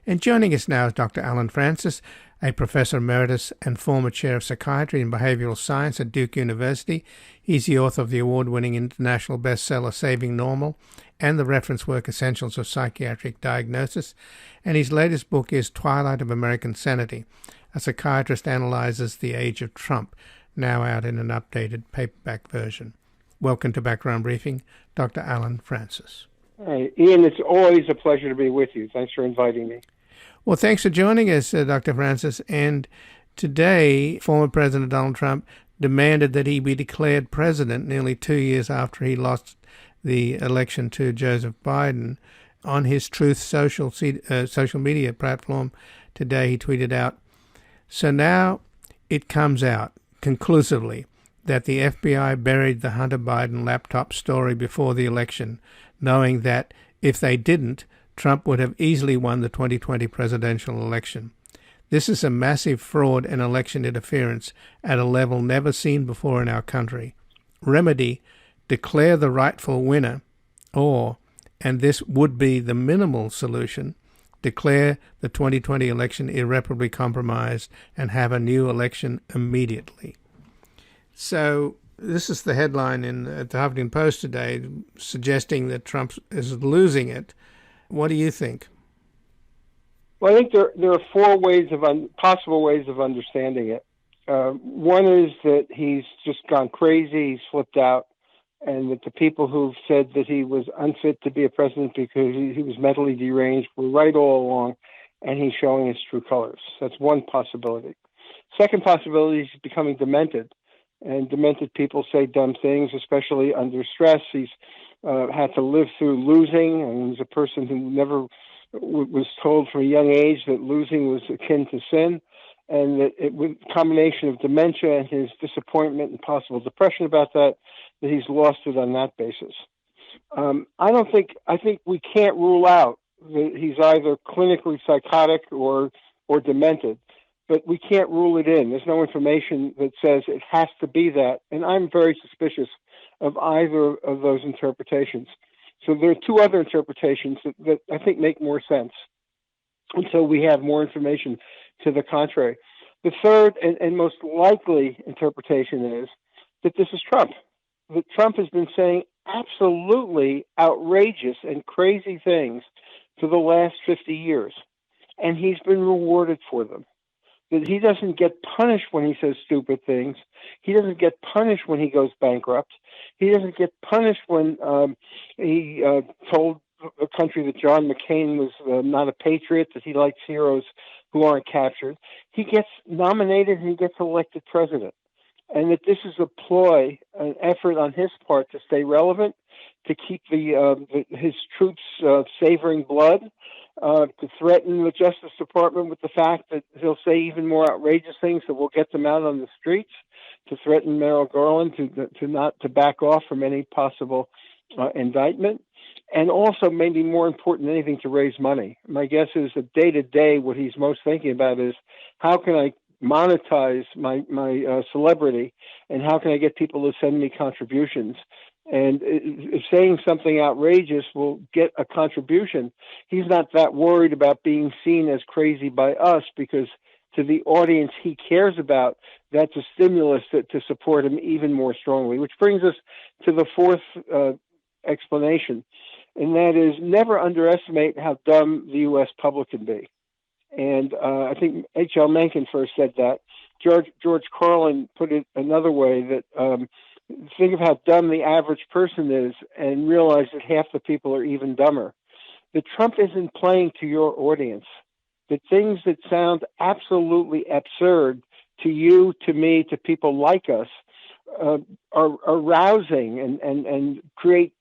And joining us now is Dr. Alan Francis, a professor emeritus and former chair of psychiatry and behavioral science at Duke University. He's the author of the award-winning international bestseller Saving Normal and the reference work Essentials of Psychiatric Diagnosis. And his latest book is Twilight of American Sanity. A psychiatrist analyzes the age of Trump, now out in an updated paperback version. Welcome to Background Briefing, Dr. Alan Francis. Hey, Ian, it's always a pleasure to be with you. Thanks for inviting me. Well, thanks for joining us, Dr. Francis. And today, former President Donald Trump demanded that he be declared president nearly 2 years after he lost the election to Joseph Biden. On his Truth social media platform today, he tweeted out, "So now it comes out conclusively that the FBI buried the Hunter Biden laptop story before the election, knowing that if they didn't, Trump would have easily won the 2020 presidential election. This is a massive fraud and election interference at a level never seen before in our country. Remedy, declare the rightful winner, or, and this would be the minimal solution, declare the 2020 election irreparably compromised and have a new election immediately." So this is the headline at the Huffington Post today, suggesting that Trump is losing it. What do you think? Well, I think there are four possible ways of understanding it. One is that he's just gone crazy, he's flipped out, and that the people who've said that he was unfit to be a president because he was mentally deranged were right all along, and he's showing his true colors. That's one possibility. Second possibility is he's becoming demented, and demented people say dumb things, especially under stress. He's had to live through losing, and he's a person who never was told from a young age that losing was akin to sin, and that with a combination of dementia and his disappointment and possible depression about that he's lost it on that basis. I think we can't rule out that he's either clinically psychotic or demented, but we can't rule it in. There's no information that says it has to be that, and I'm very suspicious of either of those interpretations. So there are two other interpretations that I think make more sense until we have more information to the contrary. The third and most likely interpretation is that this is Trump. That Trump has been saying absolutely outrageous and crazy things for the last 50 years, and he's been rewarded for them. That he doesn't get punished when he says stupid things. He doesn't get punished when he goes bankrupt. He doesn't get punished when he told the country that John McCain was not a patriot, that he likes heroes who aren't captured. He gets nominated and he gets elected president. And that this is a ploy, an effort on his part to stay relevant, to keep his troops savoring blood, to threaten the Justice Department with the fact that he'll say even more outrageous things that will get them out on the streets, to threaten Merrick Garland to back off from any possible indictment, and also maybe more important than anything, to raise money. My guess is that day to day, what he's most thinking about is how can I monetize my celebrity, and how can I get people to send me contributions? And if saying something outrageous will get a contribution, he's not that worried about being seen as crazy by us, because to the audience he cares about, that's a stimulus to support him even more strongly. Which brings us to the fourth explanation, and that is never underestimate how dumb the U.S. public can be. And I think H.L. Mencken first said that. George Carlin put it another way, that think of how dumb the average person is and realize that half the people are even dumber. That Trump isn't playing to your audience. That things that sound absolutely absurd to you, to me, to people like us are arousing and create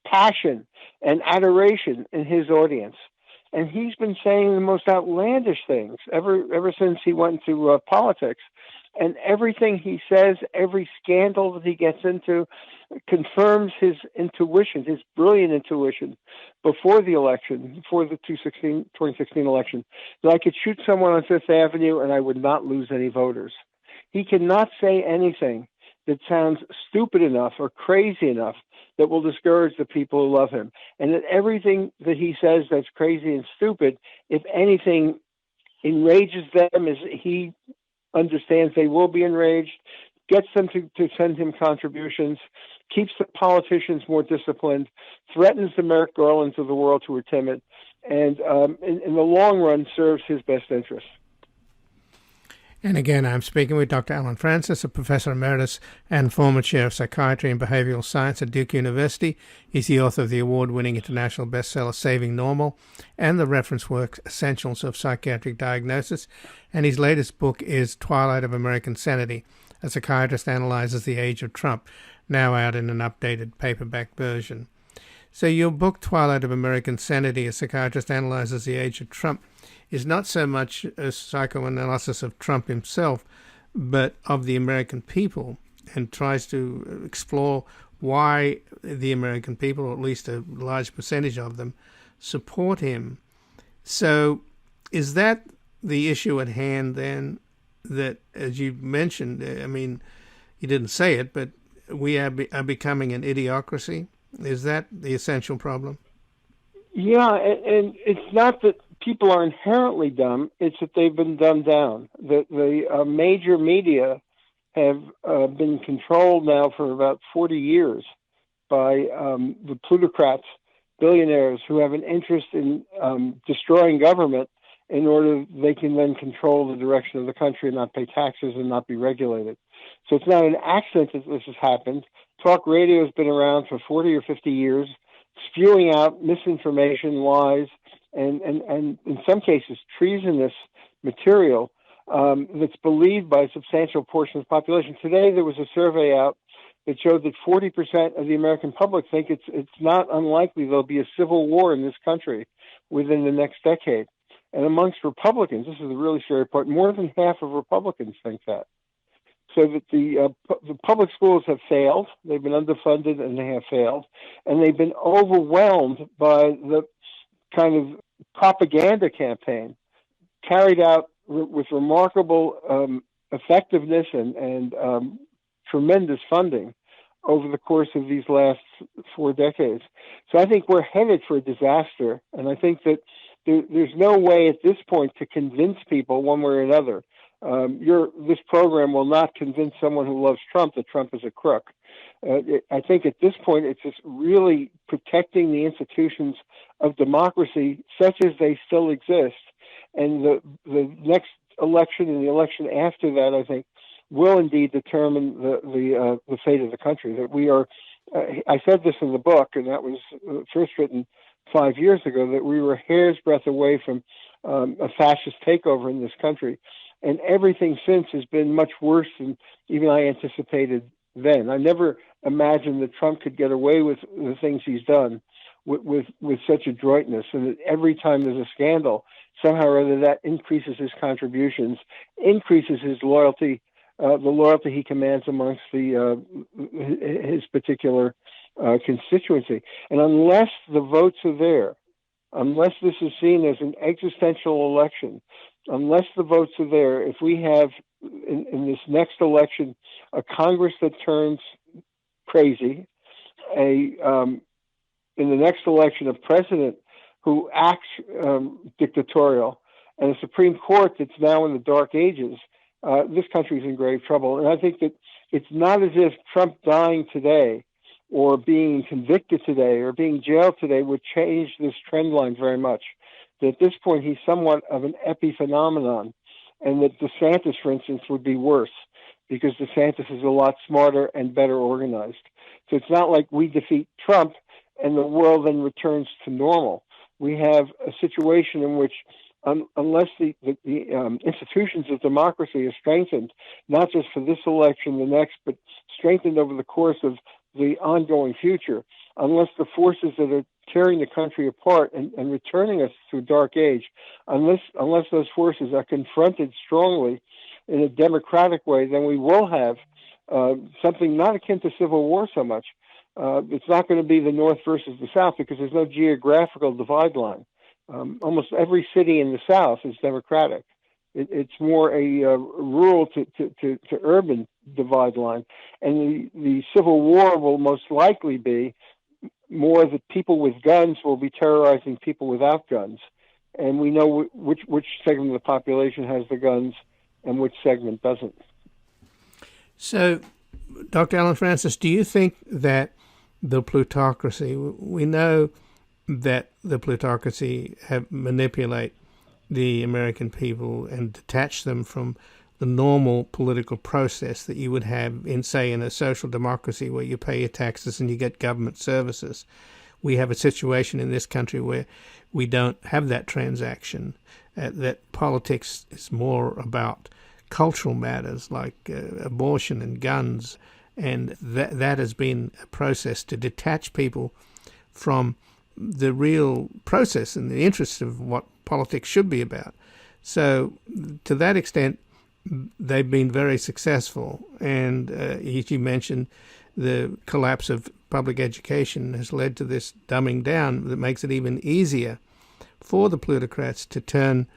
passion and adoration in his audience. And he's been saying the most outlandish things ever since he went into politics. And everything he says, every scandal that he gets into, confirms his intuition, his brilliant intuition before the election, before the 2016 election, that I could shoot someone on Fifth Avenue and I would not lose any voters. He cannot say anything that sounds stupid enough or crazy enough that will discourage the people who love him. And that everything that he says that's crazy and stupid, if anything, enrages them as he understands they will be enraged, gets them to send him contributions, keeps the politicians more disciplined, threatens the Merrick Garlands of the world who are timid, and in the long run serves his best interests. And again, I'm speaking with Dr. Alan Francis, a professor emeritus and former chair of psychiatry and behavioral science at Duke University. He's the author of the award-winning international bestseller Saving Normal and the reference work Essentials of Psychiatric Diagnosis. And his latest book is Twilight of American Sanity. A psychiatrist analyzes the age of Trump, now out in an updated paperback version. So your book, Twilight of American Sanity, A Psychiatrist Analyzes the Age of Trump, is not so much a psychoanalysis of Trump himself, but of the American people, and tries to explore why the American people, or at least a large percentage of them, support him. So is that the issue at hand then, that, as you mentioned, I mean, you didn't say it, but we are becoming an idiocracy? Is that the essential problem? Yeah, and it's not that people are inherently dumb, it's that they've been dumbed down. The major media have been controlled now for about 40 years by the plutocrats, billionaires who have an interest in destroying government in order they can then control the direction of the country and not pay taxes and not be regulated. So it's not an accident that this has happened. Talk radio has been around for 40 or 50 years, spewing out misinformation, lies, and in some cases treasonous material that's believed by a substantial portion of the population. Today there was a survey out that showed that 40% of the American public think it's not unlikely there'll be a civil war in this country within the next decade. And amongst Republicans, this is the really scary part, more than half of Republicans think that. So that the public schools have failed, they've been underfunded and they have failed, and they've been overwhelmed by the kind of propaganda campaign carried out with remarkable effectiveness and tremendous funding over the course of these last 4 decades. So I think we're headed for a disaster, and I think that there's no way at this point to convince people one way or another. This program will not convince someone who loves Trump that Trump is a crook. I think at this point it's just really protecting the institutions of democracy such as they still exist. And the next election and the election after that, I think, will indeed determine the fate of the country. That we are, I said this in the book, and that was first written 5 years ago, that we were a hair's breadth away from a fascist takeover in this country. And everything since has been much worse than even I anticipated then. I never imagined that Trump could get away with the things he's done with such adroitness. And that every time there's a scandal, somehow or other that increases his contributions, increases his loyalty, the loyalty he commands amongst his particular constituency. And unless the votes are there, unless this is seen as an existential election, unless the votes are there, if we have in this next election a Congress that turns crazy, in the next election a president who acts dictatorial, and a Supreme Court that's now in the dark ages, this country's in grave trouble. And I think that it's not as if Trump dying today or being convicted today or being jailed today would change this trend line very much. That at this point he's somewhat of an epiphenomenon, and that DeSantis, for instance, would be worse because DeSantis is a lot smarter and better organized. So it's not like we defeat Trump and the world then returns to normal. We have a situation in which unless the institutions of democracy are strengthened, not just for this election, the next, but strengthened over the course of the ongoing future, unless the forces that are tearing the country apart and returning us to a dark age, unless those forces are confronted strongly in a democratic way, then we will have something not akin to civil war so much. It's not going to be the North versus the South because there's no geographical divide line. Almost every city in the South is Democratic. It's more a rural to urban divide line. And the Civil War will most likely be more that people with guns will be terrorizing people without guns. And we know which segment of the population has the guns and which segment doesn't. So, Dr. Alan Francis, do you think that the plutocracy, we know that the plutocracy have manipulate the American people and detach them from the normal political process that you would have in, say, in a social democracy where you pay your taxes and you get government services. We have a situation in this country where we don't have that transaction, that politics is more about cultural matters like abortion and guns, and that has been a process to detach people from the real process and the interests of what politics should be about. So to that extent, they've been very successful. And as you mentioned, the collapse of public education has led to this dumbing down that makes it even easier for the plutocrats to turn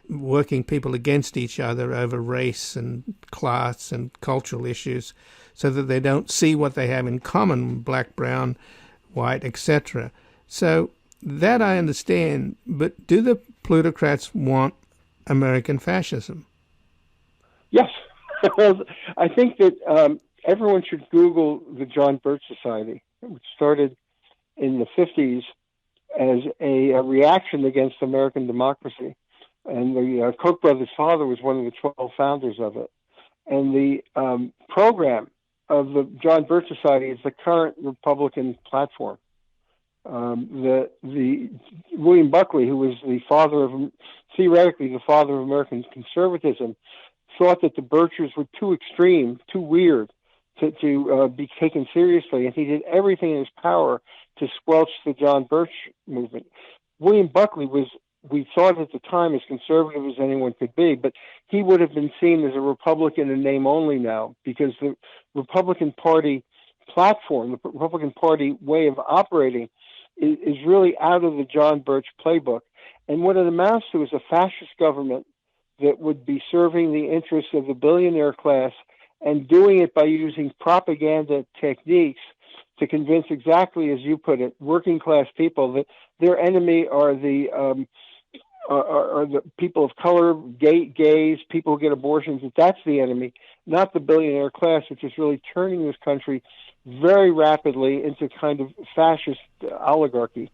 working people against each other over race and class and cultural issues, so that they don't see what they have in common, black, brown, white, etc. So that I understand, but do the plutocrats want American fascism? Yes. I think that everyone should Google the John Birch Society, which started in the 50s as a reaction against American democracy. And the Koch brothers' father was one of the 12 founders of it. And the program of the John Birch Society is the current Republican platform. The William Buckley, who was theoretically the father of American conservatism, thought that the Birchers were too extreme, too weird to be taken seriously, and he did everything in his power to squelch the John Birch movement. William Buckley was, we thought at the time, as conservative as anyone could be, but he would have been seen as a Republican in name only now, because the Republican Party platform, the Republican Party way of operating is really out of the John Birch playbook. And what it amounts to is a fascist government that would be serving the interests of the billionaire class and doing it by using propaganda techniques to convince, exactly as you put it, working class people that their enemy are the people of color, gays, people who get abortions, that that's the enemy, not the billionaire class, which is really turning this country very rapidly into kind of fascist oligarchy.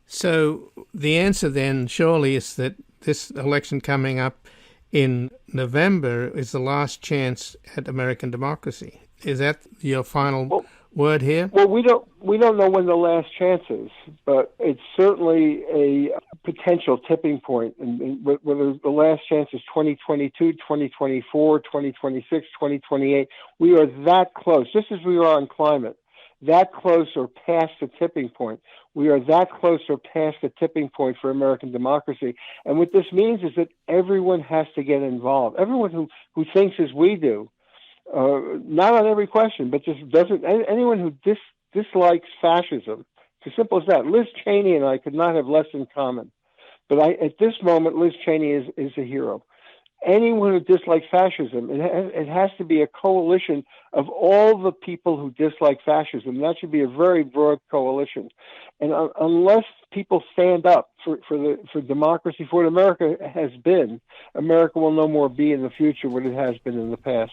So the answer then surely is that this election coming up in November is the last chance at American democracy. Is that your final word here? Well, we don't know when the last chance is, but it's certainly a potential tipping point. And whether the last chance is 2022, 2024, 2026, 2028, we are that close, just as we are on climate, that close or past the tipping point. We are that close or past the tipping point for American democracy. And what this means is that everyone has to get involved. Everyone who thinks as we do, not on every question, but just doesn't, anyone who dislikes fascism, it's as simple as that. Liz Cheney and I could not have less in common. But at this moment, Liz Cheney is a hero. Anyone who dislikes fascism, it has to be a coalition of all the people who dislike fascism. That should be a very broad coalition. And unless people stand up for democracy, for what America has been, America will no more be in the future what it has been in the past.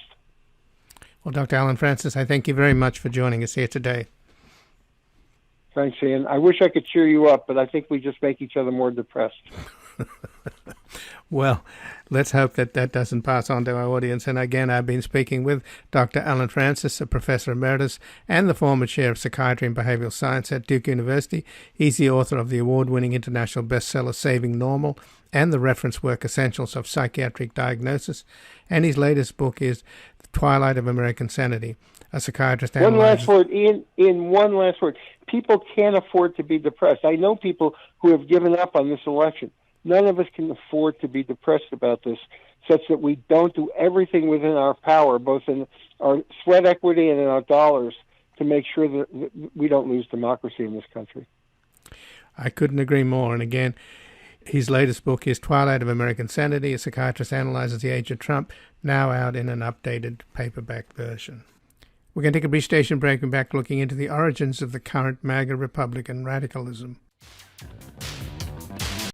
Well, Dr. Alan Francis, I thank you very much for joining us here today. Thanks, Ian. I wish I could cheer you up, but I think we just make each other more depressed. Well, let's hope that doesn't pass on to our audience. And again, I've been speaking with Dr. Alan Francis, a professor emeritus and the former chair of psychiatry and behavioral science at Duke University. He's the author of the award-winning international bestseller Saving Normal and the reference work Essentials of Psychiatric Diagnosis. And his latest book is The Twilight of American Sanity, a psychiatrist analyzes... One last word, Ian, one last word. People can't afford to be depressed. I know people who have given up on this election. None of us can afford to be depressed about this, such that we don't do everything within our power, both in our sweat equity and in our dollars, to make sure that we don't lose democracy in this country. I couldn't agree more. And again, His latest book is Twilight of American Sanity, A Psychiatrist Analyzes the Age of Trump, now out in an updated paperback version. We're going to take a brief station break and back looking into the origins of the current MAGA Republican radicalism.